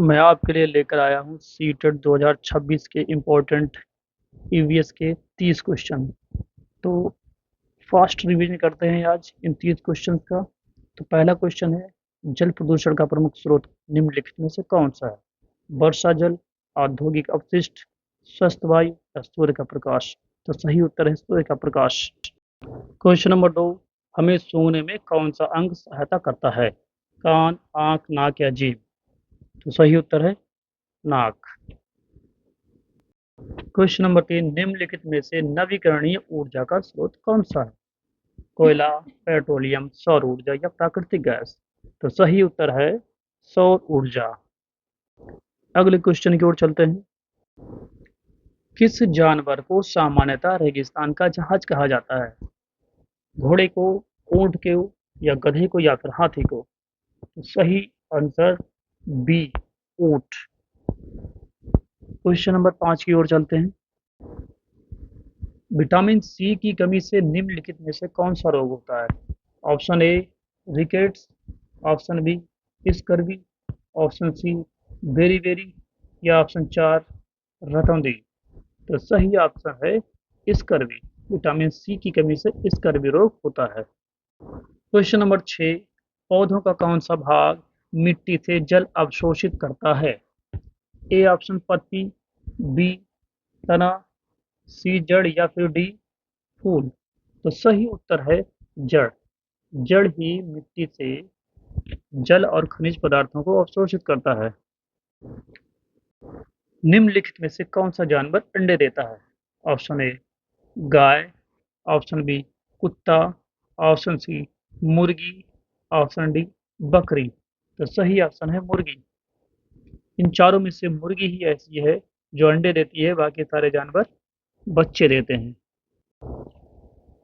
मैं आपके लिए लेकर आया हूँ सीटेट 2026 के इम्पोर्टेंट ईवीएस के 30 क्वेश्चन। तो फास्ट रिवीजन करते हैं आज इन 30 क्वेश्चन का। तो पहला क्वेश्चन है, जल प्रदूषण का प्रमुख स्रोत निम्नलिखित में से कौन सा है? वर्षा जल, औद्योगिक अपशिष्ट, स्वस्थ वायु या सूर्य का प्रकाश? तो सही उत्तर है सूर्य का प्रकाश। क्वेश्चन नंबर 2, हमें सूंघने में कौन सा अंग सहायता करता है? कान, आंख, नाक या जीभ? तो सही उत्तर है नाक। क्वेश्चन नंबर 3, निम्नलिखित में से नवीकरणीय ऊर्जा का स्रोत कौन सा है? कोयला, पेट्रोलियम, सौर ऊर्जा या प्राकृतिक गैस? तो सही उत्तर है सौर ऊर्जा। अगले क्वेश्चन की ओर चलते हैं। किस जानवर को सामान्यतः रेगिस्तान का जहाज कहा जाता है? घोड़े को, ऊंट को या गधे को या फिर हाथी को? तो सही आंसर बी, ऊंट। क्वेश्चन नंबर 5 की ओर चलते हैं। विटामिन सी की कमी से निम्नलिखित में से कौन सा रोग होता है? Option A rickets, option B scurvy, option C beri या ऑप्शन 4 रतौंधी? तो सही ऑप्शन है स्कर्वी। विटामिन सी की कमी से स्कर्वी रोग होता है। क्वेश्चन नंबर 6, पौधों का कौन सा भाग मिट्टी से जल अवशोषित करता है? ए ऑप्शन पत्ती, बी तना, सी जड़ या फिर डी फूल? तो सही उत्तर है जड़। जड़ ही मिट्टी से जल और खनिज पदार्थों को अवशोषित करता है। निम्नलिखित में से कौन सा जानवर अंडे देता है? ऑप्शन ए गाय, ऑप्शन बी कुत्ता, ऑप्शन सी मुर्गी, ऑप्शन डी बकरी? तो सही ऑप्शन है मुर्गी। इन चारों में से मुर्गी ही ऐसी है जो अंडे देती है, बाकी सारे जानवर बच्चे देते हैं।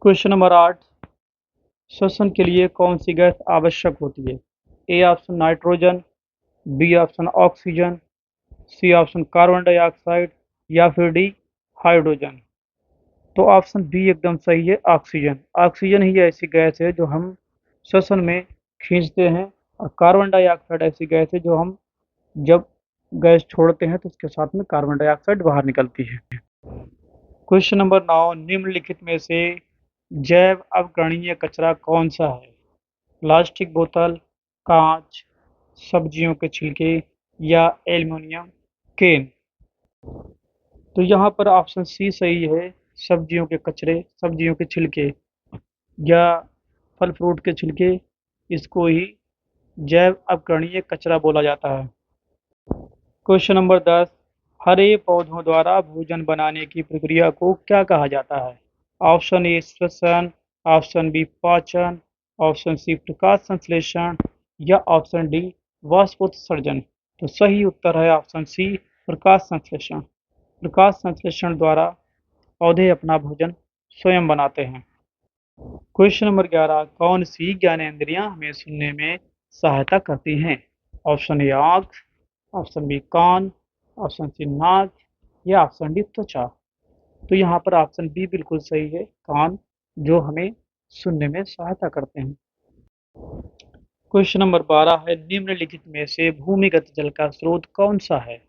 क्वेश्चन नंबर 8, श्वसन के लिए कौन सी गैस आवश्यक होती है? A option nitrogen, B option oxygen, C option carbon dioxide या फिर डी हाइड्रोजन? तो ऑप्शन बी एकदम सही है, ऑक्सीजन। ऑक्सीजन ही ऐसी गैस है जो हम श्वसन में खींचते हैं, और कार्बन डाइऑक्साइड ऐसी गैस है जो हम जब गैस छोड़ते हैं तो उसके साथ में कार्बन डाइऑक्साइड बाहर निकलती है। क्वेश्चन नंबर 9, निम्नलिखित में से जैव अवकरणीय कचरा कौन सा है? प्लास्टिक बोतल, कांच, सब्जियों के छिलके या एल्युमिनियम कैन? तो यहाँ पर ऑप्शन सी सही है, सब्जियों के कचरे, सब्जियों के छिलके या फल फ्रूट के छिलके, इसको ही जैव अवकरणीय कचरा बोला जाता है। क्वेश्चन नंबर 10, हरे पौधों द्वारा भोजन बनाने की प्रक्रिया को क्या कहा जाता है? ऑप्शन ए श्वसन, ऑप्शन बी पाचन, ऑप्शन सी प्रकाश संश्लेषण या ऑप्शन डी वाष्पोत्सर्जन? तो सही उत्तर है ऑप्शन सी प्रकाश संश्लेषण। प्रकाश संश्लेषण द्वारा पौधे अपना भोजन स्वयं बनाते हैं। क्वेश्चन नंबर 11, कौन सी ज्ञानेंद्रियां हमें सुनने में सहायता करती हैं? ऑप्शन ए आँख, ऑप्शन बी कान, ऑप्शन सी नाक या ऑप्शन डी त्वचा? तो यहाँ पर ऑप्शन बी बिल्कुल सही है, कान, जो हमें सुनने में सहायता करते हैं। क्वेश्चन नंबर 12 है, निम्नलिखित में से भूमिगत जल का स्रोत कौन सा है?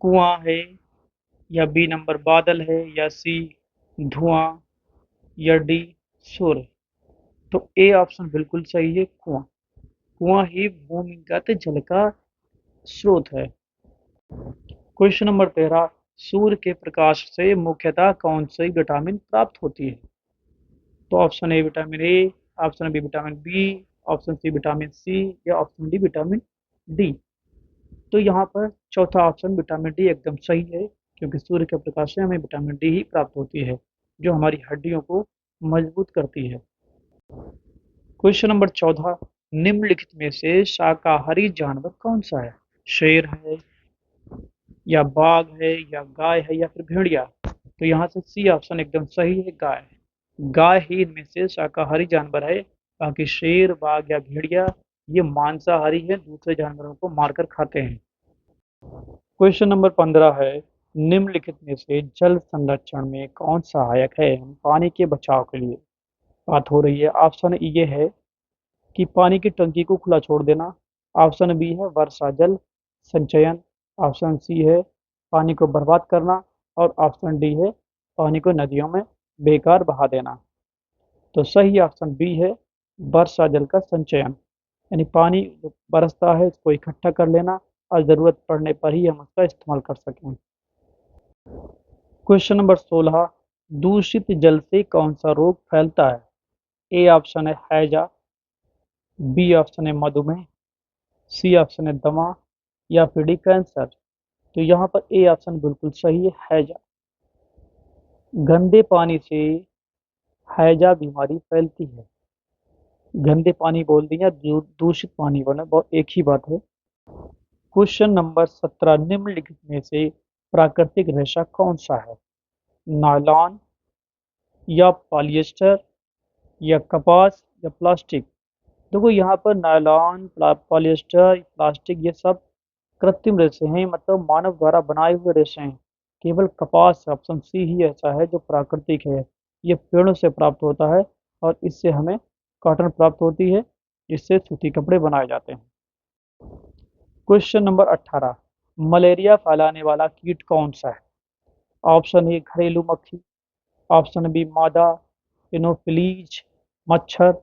कुआं है या बी नंबर बादल है या सी धुआं या डी सूर्य? तो ए ऑप्शन बिल्कुल सही है, कुआं। कुआं ही भूमिगत जल का स्रोत है। क्वेश्चन नंबर 13, सूर्य के प्रकाश से मुख्यतः कौन सी विटामिन प्राप्त होती है? तो option A vitamin A, option B vitamin B, option C vitamin C या ऑप्शन डी विटामिन डी? तो यहाँ पर चौथा ऑप्शन विटामिन डी एकदम सही है, क्योंकि सूर्य के प्रकाश से हमें विटामिन डी ही प्राप्त होती है, जो हमारी हड्डियों को मजबूत करती है। क्वेश्चन नंबर 14, निम्नलिखित में से शाकाहारी जानवर कौन सा है? शेर है या बाघ है या गाय है या फिर भेड़िया? तो यहाँ से सी ऑप्शन एकदम सही है, गाय। गाय ही इनमें से शाकाहारी जानवर है, बाकी शेर, बाघ या भेड़िया ये मांसाहारी है, दूसरे जानवरों को मारकर खाते हैं। क्वेश्चन नंबर 15 है, निम्नलिखित में से जल संरक्षण में कौन सहायक है पानी के बचाव के लिए? बात हो रही है, ऑप्शन ये है कि पानी की टंकी को खुला छोड़ देना, ऑप्शन बी है वर्षा जल, संचयन, ऑप्शन सी है पानी को बर्बाद करना और ऑप्शन डी है पानी को नदियों में बेकार बहा देना। तो सही ऑप्शन बी है वर्षा जल का संचयन, यानी पानी जो बरसता है इसको इकट्ठा कर लेना और ज़रूरत पड़ने पर ही हम उसका इस्तेमाल कर सकें। क्वेश्चन नंबर 16, दूषित जल से कौन सा रोग फैलता है? ए ऑप्शन है हैजा, बी ऑप्शन है मधुमेह, सी ऑप्शन है दमा या फिर डी कैंसर। तो यहाँ पर ए ऑप्शन बिल्कुल सही है, हैजा। गंदे पानी से हैजा बीमारी फैलती है। गंदे पानी बोल दिया, दूषित पानी बोला, बहुत एक ही बात है। क्वेश्चन नंबर 17, निम्नलिखित में से प्राकृतिक रेशा कौन सा है? नायलॉन या पॉलिएस्टर या कपास या प्लास्टिक। देखो यहाँ पर नायलॉन, पॉलिएस्टर, प्लास्टिक ये सब कृत्रिम रेशे हैं, मतलब मानव द्वारा बनाए हुए रेशे हैं। केवल कपास ऑप्शन सी ही ऐसा है जो प्राकृतिक है। ये पेड़ों से प्राप्त होता है और इससे हमें कॉटन प्राप्त होती है, जिससे सूती कपड़े बनाए जाते हैं। क्वेश्चन नंबर 18, मलेरिया फैलाने वाला कीट कौन सा है? ऑप्शन ए घरेलू मक्खी, ऑप्शन बी मादा इनोफिलीज मच्छर,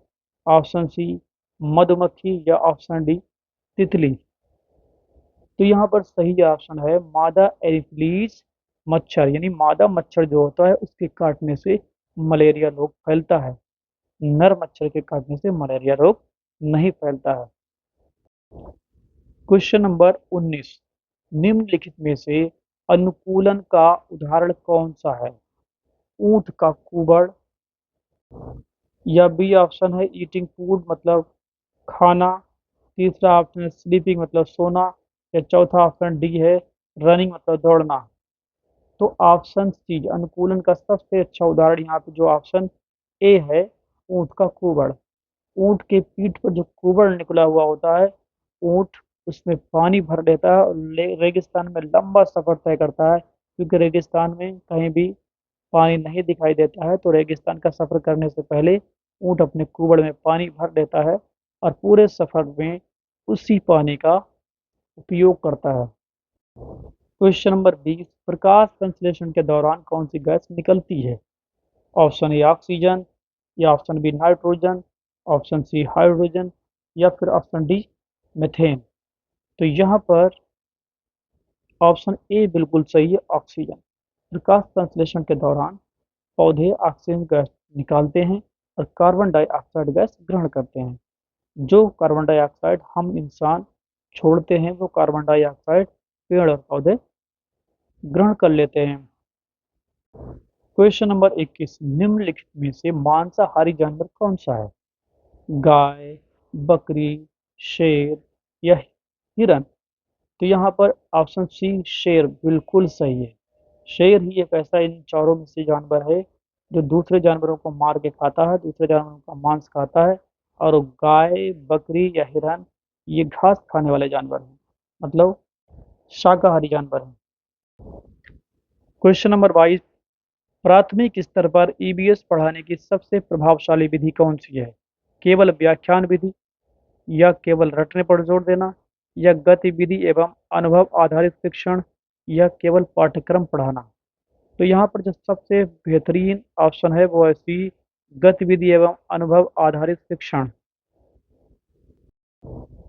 ऑप्शन सी मधुमक्खी या ऑप्शन डी तितली। तो यहाँ पर सही ऑप्शन है मादा एनोफिलीज मच्छर, यानी मादा मच्छर जो होता है उसके काटने से मलेरिया रोग फैलता है। नर मच्छर के काटने से मलेरिया रोग नहीं फैलता है। क्वेश्चन नंबर 19, निम्नलिखित में से अनुकूलन का उदाहरण कौन सा है? ऊंट का कुबड़, या बी ऑप्शन है ईटिंग फूड मतलब खाना, तीसरा ऑप्शन है स्लीपिंग मतलब सोना, या चौथा ऑप्शन डी है रनिंग मतलब दौड़ना। तो ऑप्शन सी अनुकूलन का सबसे अच्छा उदाहरण यहाँ पे जो ऑप्शन ए है ऊंट का कुबड़। ऊंट के पीठ पर जो कुबड़ निकला हुआ होता है, ऊंट उसमें पानी भर लेता है और रेगिस्तान में लंबा सफर तय करता है, क्योंकि रेगिस्तान में कहीं भी पानी नहीं दिखाई देता है। तो रेगिस्तान का सफर करने से पहले ऊंट अपने कुबड़ में पानी भर लेता है और पूरे सफर में उसी पानी का उपयोग करता है। क्वेश्चन नंबर 20, प्रकाश संश्लेषण के दौरान कौन सी गैस निकलती है? ऑप्शन ए ऑक्सीजन, या option B nitrogen, option C hydrogen, या फिर ऑप्शन डी मीथेन। तो यहाँ पर ऑप्शन ए बिल्कुल सही है, ऑक्सीजन। प्रकाश संश्लेषण के दौरान पौधे ऑक्सीजन गैस निकालते हैं और कार्बन डाइऑक्साइड गैस ग्रहण करते हैं। जो कार्बन डाइऑक्साइड हम इंसान छोड़ते हैं वो कार्बन डाइऑक्साइड पेड़ और पौधे ग्रहण कर लेते हैं। क्वेश्चन नंबर 21, निम्नलिखित में से मांसाहारी जानवर कौन सा है? गाय, बकरी, शेर या हिरन। तो यहाँ पर ऑप्शन सी शेर बिल्कुल सही है। शेर ही एक ऐसा इन चारों में से जानवर है जो दूसरे जानवरों को मार के खाता है, दूसरे जानवरों का मांस खाता है। और वो गाय, बकरी या हिरन ये घास खाने वाले जानवर हैं, मतलब शाकाहारी जानवर हैं। क्वेश्चन नंबर 22, प्राथमिक स्तर पर ईबीएस पढ़ाने की सबसे प्रभावशाली विधि कौन सी है? केवल व्याख्यान विधि, या केवल रटने पर जोर देना, या गतिविधि एवं अनुभव आधारित शिक्षण, या केवल पाठ्यक्रम पढ़ाना। तो यहाँ पर जो सबसे बेहतरीन ऑप्शन है वो है सी गतिविधि एवं अनुभव आधारित शिक्षण।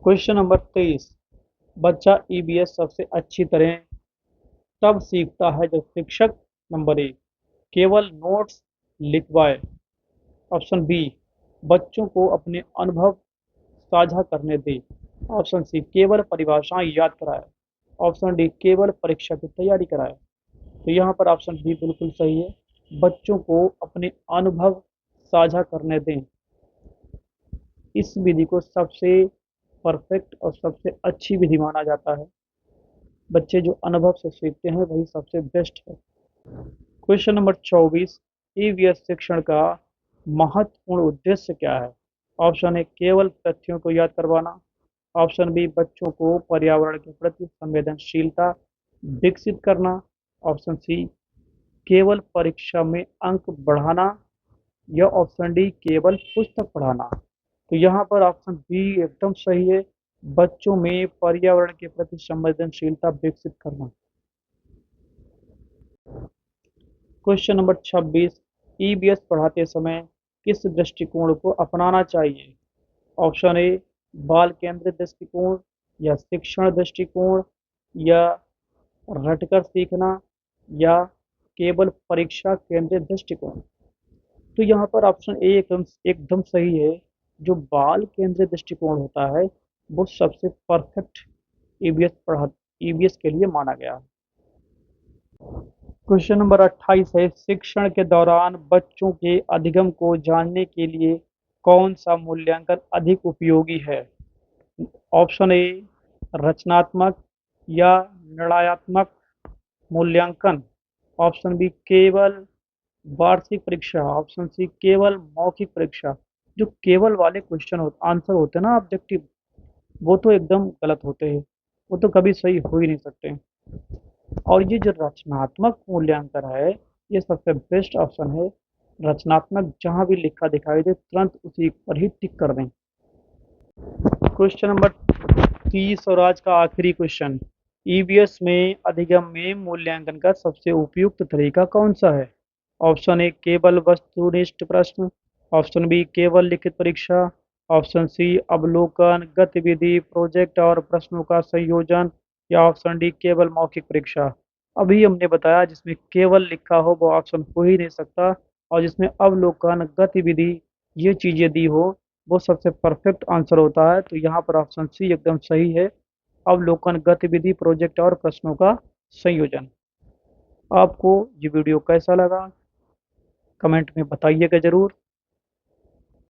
क्वेश्चन नंबर 23, बच्चा ईबीएस सबसे अच्छी तरह तब सीखता है जब शिक्षक नंबर ए केवल नोट्स लिखवाए, ऑप्शन बी बच्चों को अपने अनुभव साझा करने दे, ऑप्शन सी केवल परिभाषाएं याद कराए, ऑप्शन डी केवल परीक्षा की तैयारी कराए। तो यहाँ पर ऑप्शन बी बिल्कुल सही है, बच्चों को अपने अनुभव साझा करने दें। इस विधि को सबसे परफेक्ट और सबसे अच्छी विधि माना जाता है। बच्चे जो अनुभव से सीखते हैं वही सबसे बेस्ट है। क्वेश्चन नंबर 24, ईवीएस शिक्षण का महत्वपूर्ण उद्देश्य क्या है? ऑप्शन ए केवल तथ्यों को याद करवाना, ऑप्शन बी बच्चों को पर्यावरण के प्रति संवेदनशीलता विकसित करना, ऑप्शन सी केवल परीक्षा में अंक बढ़ाना, या ऑप्शन डी केवल पुस्तक पढ़ाना। तो यहाँ पर ऑप्शन बी एकदम सही है, बच्चों में पर्यावरण के प्रति संवेदनशीलता विकसित करना। क्वेश्चन नंबर 26, ईबीएस पढ़ाते समय किस दृष्टिकोण को अपनाना चाहिए? ऑप्शन ए बाल केंद्रित दृष्टिकोण, या शिक्षण दृष्टिकोण, या रटकर सीखना, या केवल परीक्षा केंद्रित दृष्टिकोण। तो यहाँ पर ऑप्शन ए एकदम एकदम सही है। जो बाल केंद्रित दृष्टिकोण होता है वो सबसे परफेक्ट ईबीएस के लिए माना गया है। क्वेश्चन नंबर 28 है, शिक्षण के दौरान बच्चों के अधिगम को जानने के लिए कौन सा मूल्यांकन अधिक उपयोगी है? ऑप्शन ए रचनात्मक या निर्णयात्मक मूल्यांकन, ऑप्शन बी केवल वार्षिक परीक्षा, ऑप्शन सी केवल मौखिक परीक्षा। जो केवल वाले क्वेश्चन आंसर होते हैं ना ऑब्जेक्टिव, वो तो एकदम गलत होते हैं, वो तो कभी सही हो ही नहीं सकते। और ये जो रचनात्मक मूल्यांकन है, ये सबसे बेस्ट ऑप्शन है। रचनात्मक जहाँ भी लिखा दिखाई दे तुरंत उसी पर ही टिक कर दें। क्वेश्चन नंबर 30 और आज का आखिरी क्वेश्चन, ईवीएस में अधिगम में मूल्यांकन का सबसे उपयुक्त तरीका कौन सा है? ऑप्शन ए केवल वस्तुनिष्ठ प्रश्न, ऑप्शन बी केवल लिखित परीक्षा, ऑप्शन सी अवलोकन गतिविधि प्रोजेक्ट और प्रश्नों का संयोजन, या ऑप्शन डी केवल मौखिक परीक्षा। अभी हमने बताया जिसमें केवल लिखा हो वो ऑप्शन हो ही नहीं सकता, और जिसमें अवलोकन गतिविधि ये चीजें दी हो वो सबसे परफेक्ट आंसर होता है। तो यहाँ पर ऑप्शन सी एकदम सही है, अवलोकन गतिविधि प्रोजेक्ट और प्रश्नों का संयोजन। आपको ये वीडियो कैसा लगा कमेंट में बताइएगा ज़रूर।